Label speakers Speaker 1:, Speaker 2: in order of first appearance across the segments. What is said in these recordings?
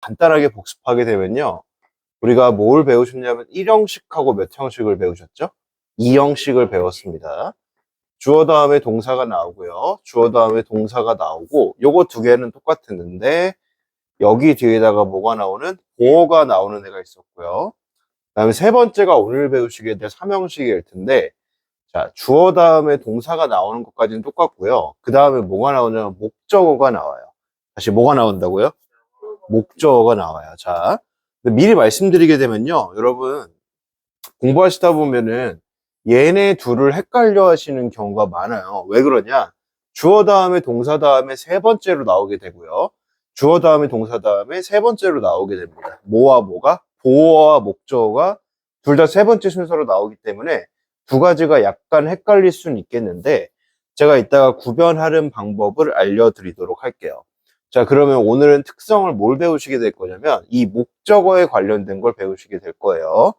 Speaker 1: 간단하게 복습하게 되면요. 우리가 뭘 배우셨냐면 1형식하고 몇 형식을 배우셨죠? 2형식을 배웠습니다. 주어 다음에 동사가 나오고요. 주어 다음에 동사가 나오고 요거 두 개는 똑같았는데 여기 뒤에다가 뭐가 나오는? 보어가 나오는 애가 있었고요. 그다음에 세 번째가 오늘 배우시게 될 3형식일 텐데 자, 주어 다음에 동사가 나오는 것까지는 똑같고요. 그 다음에 뭐가 나오냐면 목적어가 나와요. 다시 뭐가 나온다고요? 목적어가 나와요. 자, 미리 말씀드리게 되면요. 여러분, 공부하시다 보면은 얘네 둘을 헷갈려 하시는 경우가 많아요. 왜 그러냐? 주어 다음에 동사 다음에 세 번째로 나오게 되고요. 주어 다음에 동사 다음에 세 번째로 나오게 됩니다. 뭐와 뭐가? 보어와 목적어가 둘 다 세 번째 순서로 나오기 때문에 두 가지가 약간 헷갈릴 수는 있겠는데 제가 이따가 구별하는 방법을 알려드리도록 할게요. 자, 그러면 오늘은 특성을 뭘 배우시게 될 거냐면 이 목적어에 관련된 걸 배우시게 될 거예요.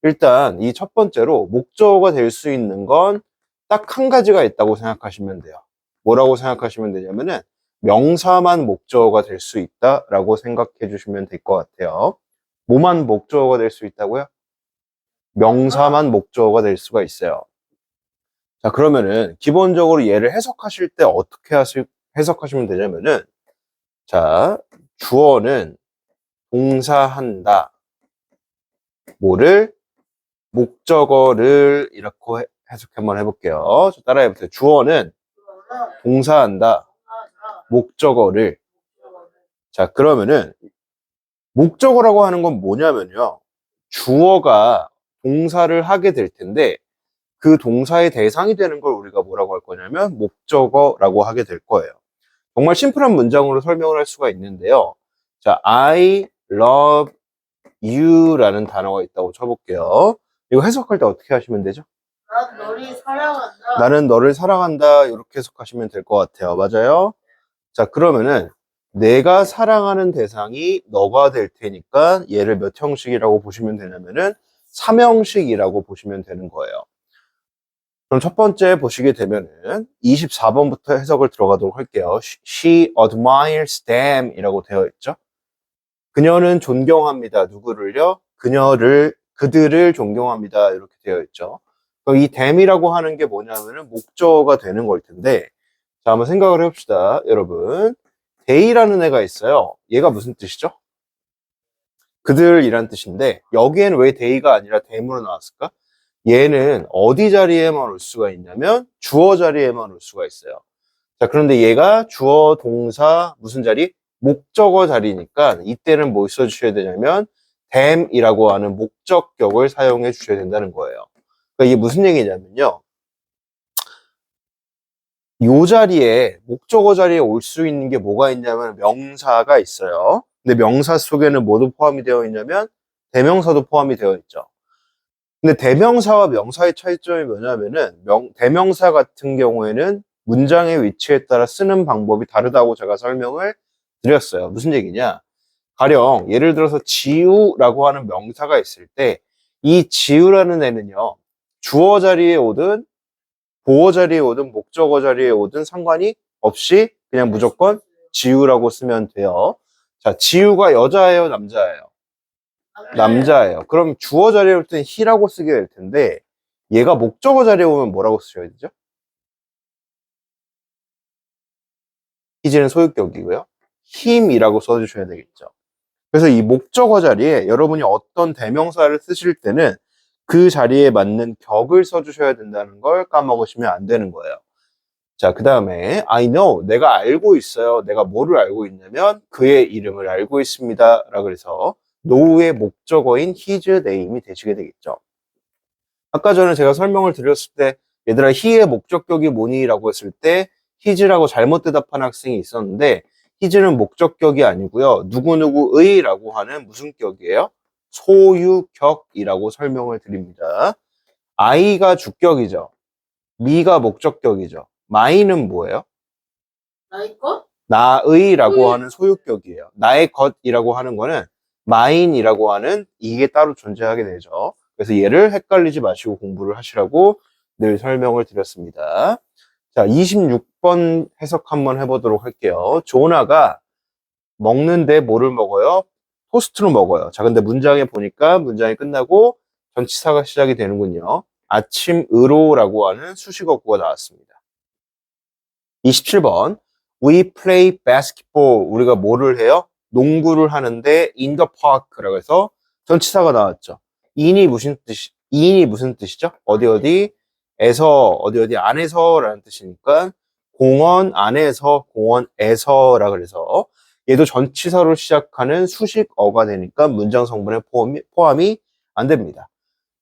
Speaker 1: 일단 이 첫 번째로 목적어가 될 수 있는 건 딱 한 가지가 있다고 생각하시면 돼요. 뭐라고 생각하시면 되냐면은 명사만 목적어가 될 수 있다라고 생각해 주시면 될 것 같아요. 뭐만 목적어가 될 수 있다고요? 명사만 목적어가 될 수가 있어요. 자, 그러면은 기본적으로 얘를 해석하실 때 어떻게 해석하시면 되냐면은 자, 주어는 동사한다. 뭐를? 목적어를 이렇게 해석 한번 해볼게요. 따라해보세요. 주어는 동사한다. 목적어를. 자, 그러면은 목적어라고 하는 건 뭐냐면요. 주어가 동사를 하게 될 텐데 그 동사의 대상이 되는 걸 우리가 뭐라고 할 거냐면 목적어라고 하게 될 거예요. 정말 심플한 문장으로 설명을 할 수가 있는데요. 자, I love you 라는 단어가 있다고 쳐볼게요. 이거 해석할 때 어떻게 하시면 되죠?
Speaker 2: 난 너를 사랑한다.
Speaker 1: 나는 너를 사랑한다. 이렇게 해석하시면 될 것 같아요. 맞아요? 자, 그러면은 내가 사랑하는 대상이 너가 될 테니까 얘를 몇 형식이라고 보시면 되냐면은 3형식이라고 보시면 되는 거예요. 그럼 첫 번째 보시게 되면은 24번부터 해석을 들어가도록 할게요. She admires them 이라고 되어 있죠. 그녀는 존경합니다. 누구를요? 그들을 존경합니다. 이렇게 되어 있죠. 그럼 이 them이라고 하는 게 뭐냐면은 목적어가 되는 걸 텐데 자, 한번 생각을 해봅시다. 여러분. they라는 애가 있어요. 얘가 무슨 뜻이죠? 그들이란 뜻인데 여기에는 왜 they가 아니라 them으로 나왔을까? 얘는 어디 자리에만 올 수가 있냐면 주어 자리에만 올 수가 있어요. 자, 그런데 얘가 주어, 동사, 무슨 자리? 목적어 자리니까 이때는 뭐 써주셔야 되냐면 them이라고 하는 목적격을 사용해 주셔야 된다는 거예요. 그러니까 이게 무슨 얘기냐면요. 이 자리에 목적어 자리에 올 수 있는 게 뭐가 있냐면 명사가 있어요. 근데 명사 속에는 뭐도 포함이 되어 있냐면 대명사도 포함이 되어 있죠. 근데 대명사와 명사의 차이점이 뭐냐면은 대명사 같은 경우에는 문장의 위치에 따라 쓰는 방법이 다르다고 제가 설명을 드렸어요. 무슨 얘기냐? 가령 예를 들어서 지우라고 하는 명사가 있을 때 이 지우라는 애는요. 주어 자리에 오든 보어 자리에 오든 목적어 자리에 오든 상관이 없이 그냥 무조건 지우라고 쓰면 돼요. 자, 지우가 여자예요, 남자예요? 남자예요. 그럼 주어 자리에 올 때는 he라고 쓰게 될 텐데 얘가 목적어 자리에 오면 뭐라고 쓰셔야 되죠? his는 소유격이고요. him이라고 써주셔야 되겠죠. 그래서 이 목적어 자리에 여러분이 어떤 대명사를 쓰실 때는 그 자리에 맞는 격을 써주셔야 된다는 걸 까먹으시면 안 되는 거예요. 자, 그 다음에 I know, 내가 알고 있어요. 내가 뭐를 알고 있냐면 그의 이름을 알고 있습니다. 라고 그래서 know의 목적어인 his name이 되시게 되겠죠. 아까 전에 제가 설명을 드렸을 때 얘들아 he의 목적격이 뭐니? 라고 했을 때 his라고 잘못 대답한 학생이 있었는데 his는 목적격이 아니고요. 누구누구의 라고 하는 무슨 격이에요? 소유격이라고 설명을 드립니다. I가 주격이죠. me가 목적격이죠. my는 뭐예요?
Speaker 2: 나의 것?
Speaker 1: 나의라고 하는 소유격이에요. 나의 것이라고 하는 거는 mine이라고 하는 이게 따로 존재하게 되죠. 그래서 얘를 헷갈리지 마시고 공부를 하시라고 늘 설명을 드렸습니다. 자, 26번 해석 한번 해보도록 할게요. 조나가 먹는데 뭐를 먹어요? 토스트로 먹어요. 자, 근데 문장에 보니까 문장이 끝나고 전치사가 시작이 되는군요. 아침으로라고 하는 수식어구가 나왔습니다. 27번. We play basketball. 우리가 뭐를 해요? 농구를 하는데 in the park라고 해서 전치사가 나왔죠. in이 무슨 뜻이죠? 어디에서 어디 안에서라는 뜻이니까 공원 안에서 공원에서라 그래서 얘도 전치사로 시작하는 수식어가 되니까 문장 성분에 포함이 안 됩니다.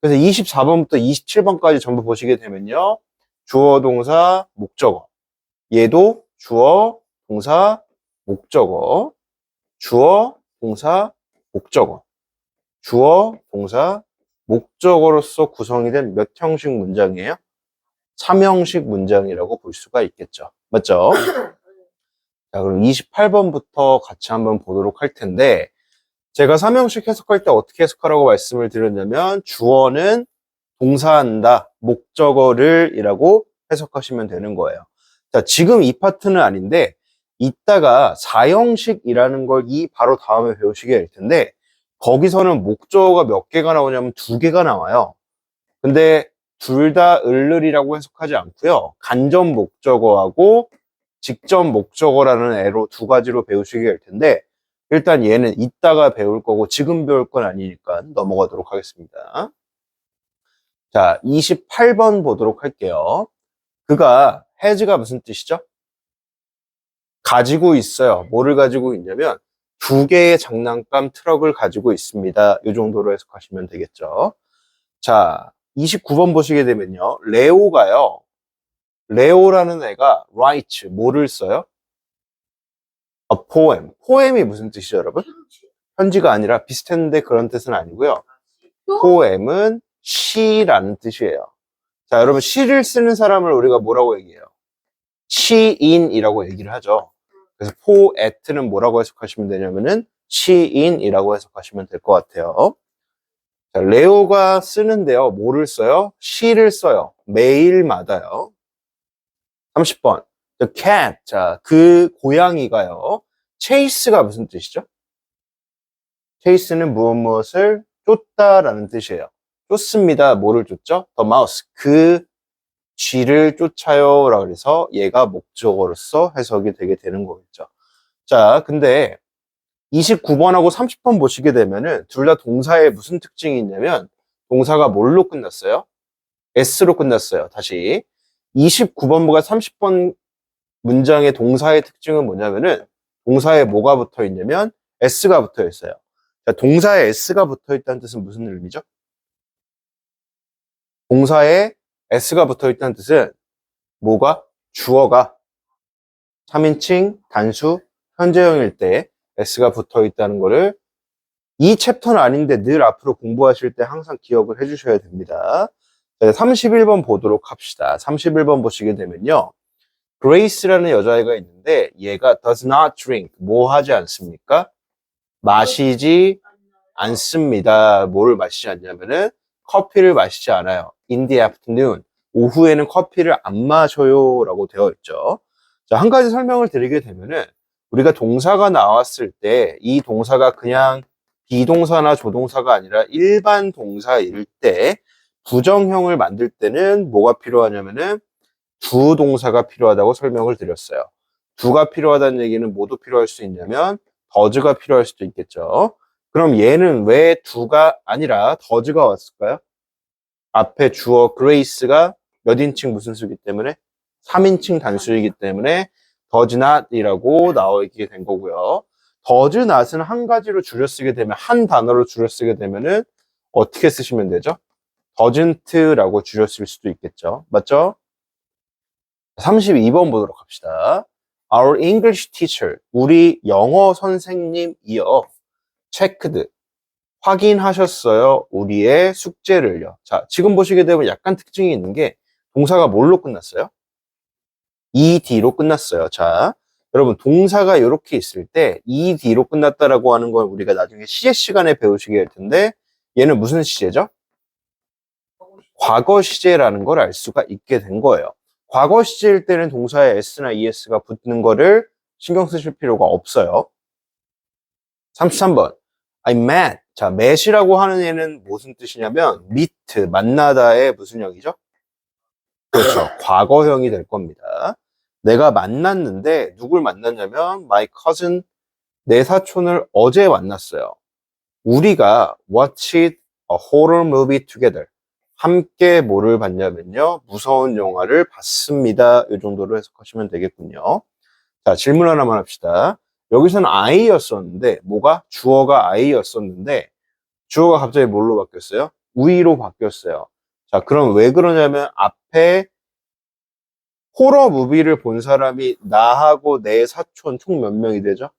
Speaker 1: 그래서 24번부터 27번까지 전부 보시게 되면요. 주어, 동사, 목적어. 얘도 주어, 동사, 목적어. 주어, 동사, 목적어. 주어, 동사, 목적어로서 구성이 된 몇 형식 문장이에요? 3형식 문장이라고 볼 수가 있겠죠. 맞죠? 자, 그럼 28번부터 같이 한번 보도록 할 텐데, 제가 3형식 해석할 때 어떻게 해석하라고 말씀을 드렸냐면, 주어는 동사한다, 목적어를 이라고 해석하시면 되는 거예요. 자, 지금 이 파트는 아닌데, 이따가 4형식이라는 걸 이 바로 다음에 배우시게 될 텐데, 거기서는 목적어가 몇 개가 나오냐면 2개가 나와요. 근데 둘 다 을을이라고 해석하지 않고요. 간접 목적어하고 직접 목적어라는 애로 2가지로 배우시게 될 텐데, 일단 얘는 이따가 배울 거고 지금 배울 건 아니니까 넘어가도록 하겠습니다. 자, 28번 보도록 할게요. 그가 has가 무슨 뜻이죠? 가지고 있어요. 뭐를 가지고 있냐면 2개의 장난감 트럭을 가지고 있습니다. 이 정도로 해석하시면 되겠죠. 자, 29번 보시게 되면요. 레오라는 애가 write, 뭐를 써요? A poem. 포엠이 무슨 뜻이죠, 여러분? 편지가 아니라 비슷했는데 그런 뜻은 아니고요. 포엠은 시라는 뜻이에요. 자, 여러분 시를 쓰는 사람을 우리가 뭐라고 얘기해요? 시인이라고 얘기를 하죠. 그래서 포에트는 뭐라고 해석하시면 되냐면은 시인이라고 해석하시면 될 것 같아요. 자, 레오가 쓰는데요. 뭐를 써요? 시를 써요. 매일마다요. 30번. The cat. 자, 그 고양이가요. chase가 무슨 뜻이죠? chase는 무엇을 쫓다라는 뜻이에요. 쫓습니다. 뭐를 쫓죠? The mouse. 그 쥐를 쫓아요. 라고 해서 얘가 목적어로서 해석이 되게 되는 거겠죠. 자, 근데 29번하고 30번 보시게 되면은 둘 다 동사에 무슨 특징이 있냐면 동사가 뭘로 끝났어요? S로 끝났어요. 다시 29번보다 30번 문장의 동사의 특징은 뭐냐면은 동사에 뭐가 붙어 있냐면 S가 붙어 있어요. 자, 동사에 S가 붙어 있다는 뜻은 무슨 의미죠? 동사에 S가 붙어 있다는 뜻은 뭐가? 주어가 3인칭, 단수, 현재형일 때 S가 붙어 있다는 거를 이 챕터는 아닌데 늘 앞으로 공부하실 때 항상 기억을 해주셔야 됩니다. 자, 31번 보도록 합시다. 31번 보시게 되면요. 그레이스라는 여자애가 있는데 얘가 does not drink, 뭐 하지 않습니까? 마시지 않습니다. 뭐를 마시지 않냐면은 커피를 마시지 않아요. In the afternoon, 오후에는 커피를 안 마셔요 라고 되어 있죠. 자, 한 가지 설명을 드리게 되면은 우리가 동사가 나왔을 때 이 동사가 그냥 비동사나 조동사가 아니라 일반 동사일 때 부정형을 만들 때는 뭐가 필요하냐면은 두 동사가 필요하다고 설명을 드렸어요. 두가 필요하다는 얘기는 뭐도 필요할 수 있냐면 더즈가 필요할 수도 있겠죠. 그럼 얘는 왜 두가 아니라 더즈가 왔을까요? 앞에 주어 그레이스가 몇 인칭 무슨 수이기 때문에 3인칭 단수이기 때문에 does not이라고 나와 있게 된 거고요. does not은 한 가지로 줄여 쓰게 되면 한 단어로 줄여 쓰게 되면은 어떻게 쓰시면 되죠? doesn't라고 줄여 쓸 수도 있겠죠. 맞죠? 32번 보도록 합시다. Our English teacher, 우리 영어 선생님이요. checked, 확인하셨어요. 우리의 숙제를요. 자, 지금 보시게 되면 약간 특징이 있는 게 동사가 뭘로 끝났어요? ed로 끝났어요. 자, 여러분 동사가 이렇게 있을 때 ed로 끝났다라고 하는 걸 우리가 나중에 시제 시간에 배우시게 될 텐데 얘는 무슨 시제죠? 과거 시제라는 걸 알 수가 있게 된 거예요. 과거 시제일 때는 동사에 s나 es가 붙는 거를 신경 쓰실 필요가 없어요. 33번. I met. 자, met이라고 하는 얘는 무슨 뜻이냐면 meet, 만나다의 무슨 형이죠? 그렇죠. 과거형이 될 겁니다. 내가 만났는데 누굴 만났냐면 my cousin, 내 사촌을 어제 만났어요. 우리가 watched a horror movie together. 함께 뭐를 봤냐면요. 무서운 영화를 봤습니다. 이 정도로 해석하시면 되겠군요. 자, 질문 하나만 합시다. 여기서는 I였었는데, 뭐가? 주어가 I였었는데, 주어가 갑자기 뭘로 바뀌었어요? we로 바뀌었어요. 자, 그럼 왜 그러냐면, 앞에 호러 무비를 본 사람이 나하고 내 사촌 총 몇 명이 되죠?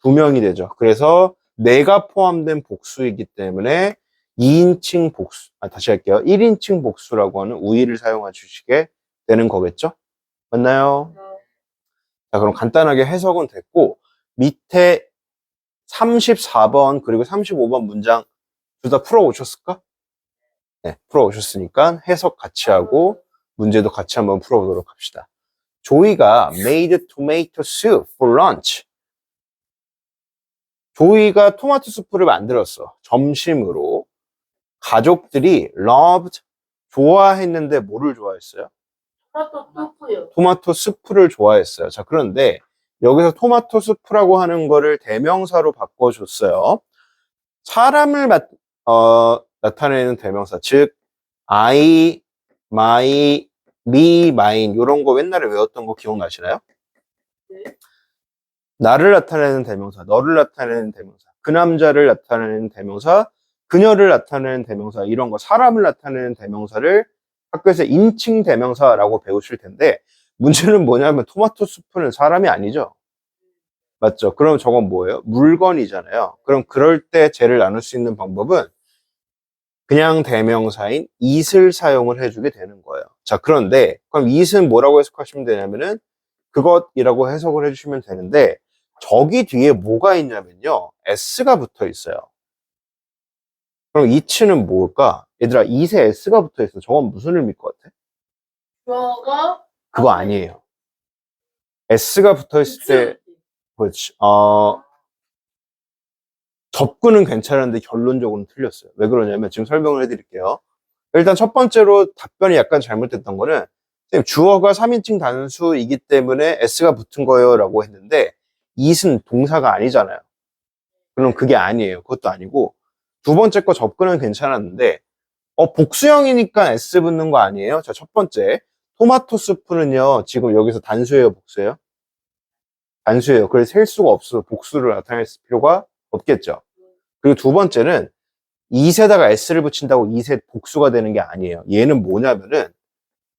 Speaker 1: 2명이 되죠. 그래서 내가 포함된 복수이기 때문에 2인칭 복수, 다시 할게요. 1인칭 복수라고 하는 우위를 사용해 주시게 되는 거겠죠? 맞나요? 자, 그럼 간단하게 해석은 됐고, 밑에 34번 그리고 35번 문장 둘 다 풀어 오셨을까? 네, 풀어 오셨으니까 해석 같이 하고 문제도 같이 한번 풀어보도록 합시다. 조이가 made tomato soup for lunch. 조이가 토마토 수프를 만들었어. 점심으로. 가족들이 loved, 좋아했는데 뭐를 좋아했어요?
Speaker 2: 토마토 토프요.
Speaker 1: 토마토 수프를 좋아했어요. 자, 그런데 여기서 토마토 수프라고 하는 거를 대명사로 바꿔줬어요. 사람을 나타내는 대명사, 즉 I, my, me, mine 이런 거 옛날에 외웠던 거 기억나시나요?
Speaker 2: 네.
Speaker 1: 나를 나타내는 대명사, 너를 나타내는 대명사, 그 남자를 나타내는 대명사, 그녀를 나타내는 대명사, 이런 거 사람을 나타내는 대명사를 학교에서 인칭 대명사라고 배우실 텐데 문제는 뭐냐면 토마토 수프는 사람이 아니죠. 맞죠? 그럼 저건 뭐예요? 물건이잖아요. 그럼 그럴 때 쟤를 나눌 수 있는 방법은 그냥 대명사인 it을 사용을 해주게 되는 거예요. 자, 그런데 그럼 it은 뭐라고 해석하시면 되냐면은 그것이라고 해석을 해주시면 되는데 저기 뒤에 뭐가 있냐면요. s가 붙어 있어요. 그럼 it는 뭘까? 얘들아, it에 s가 붙어 있어. 저건 무슨 의미일 것 같아?
Speaker 2: 주어가
Speaker 1: 그거 아니에요. s가 붙어 있을 때, 그렇지. 접근은 괜찮은데 결론적으로는 틀렸어요. 왜 그러냐면 지금 설명을 해드릴게요. 일단 첫 번째로 답변이 약간 잘못됐던 거는 선생님, 주어가 3인칭 단수이기 때문에 s가 붙은 거예요 라고 했는데 it은 동사가 아니잖아요. 그럼 그게 아니에요. 그것도 아니고 두 번째 거 접근은 괜찮았는데 복수형이니까 s 붙는 거 아니에요? 자, 첫 번째 토마토 수프는요 지금 여기서 단수예요, 복수예요? 단수예요. 그래서 셀 수가 없어서 복수를 나타낼 필요가 없겠죠. 그리고 두 번째는 it에다가 s를 붙인다고 it의 복수가 되는 게 아니에요. 얘는 뭐냐면은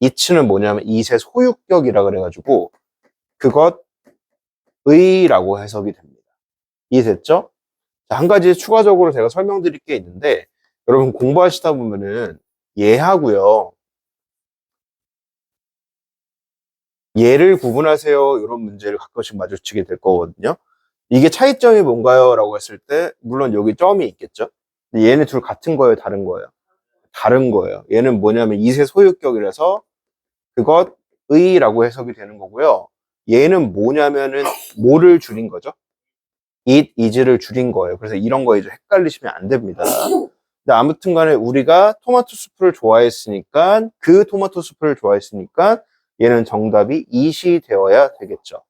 Speaker 1: it는 뭐냐면 it의 소유격이라 그래가지고 그것의라고 해석이 됩니다. 이해됐죠? 자, 한 가지 추가적으로 제가 설명드릴 게 있는데 여러분 공부하시다 보면은 얘하고요 얘를 구분하세요 이런 문제를 가끔씩 마주치게 될 거거든요. 이게 차이점이 뭔가요? 라고 했을 때 물론 여기 점이 있겠죠. 근데 얘네 둘 같은 거예요, 다른 거예요? 다른 거예요. 얘는 뭐냐면 it의 소유격이라서 그것의라고 해석이 되는 거고요. 얘는 뭐냐면은 뭐를 줄인 거죠? it, is를 줄인 거예요. 그래서 이런 거 이제 헷갈리시면 안 됩니다. 근데 아무튼 간에 우리가 토마토 수프를 좋아했으니까 그 토마토 수프를 좋아했으니까 얘는 정답이 it이 되어야 되겠죠.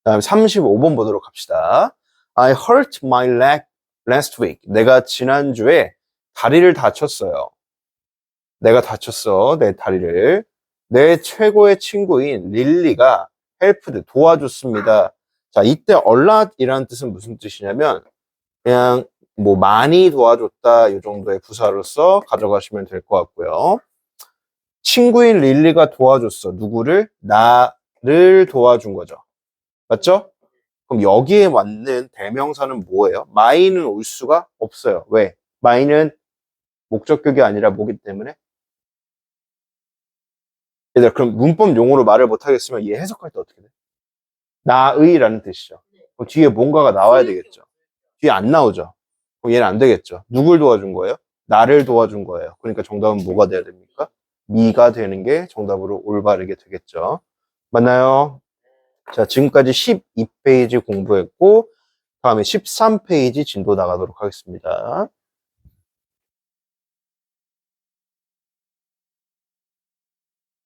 Speaker 1: 다음 35번 보도록 합시다. I hurt my leg last week. 내가 지난주에 다리를 다쳤어요. 내가 다쳤어, 내 다리를. 내 최고의 친구인 릴리가 helped, 도와줬습니다. 자, 이때 a lot이라는 뜻은 무슨 뜻이냐면 그냥 뭐 많이 도와줬다 이 정도의 부사로서 가져가시면 될 것 같고요. 친구인 릴리가 도와줬어. 누구를? 나를 도와준 거죠. 맞죠? 그럼 여기에 맞는 대명사는 뭐예요? my는 올 수가 없어요. 왜? my는 목적격이 아니라 뭐기 때문에? 얘들아, 그럼 문법 용어로 말을 못하겠으면 얘 해석할 때 어떻게 돼? 나의라는 뜻이죠. 그럼 뒤에 뭔가가 나와야 되겠죠. 뒤에 안 나오죠. 그럼 얘는 안 되겠죠. 누굴 도와준 거예요? 나를 도와준 거예요. 그러니까 정답은 뭐가 돼야 됩니까? 미가 되는 게 정답으로 올바르게 되겠죠. 맞나요? 자, 지금까지 12페이지 공부했고 다음에 13페이지 진도 나가도록 하겠습니다.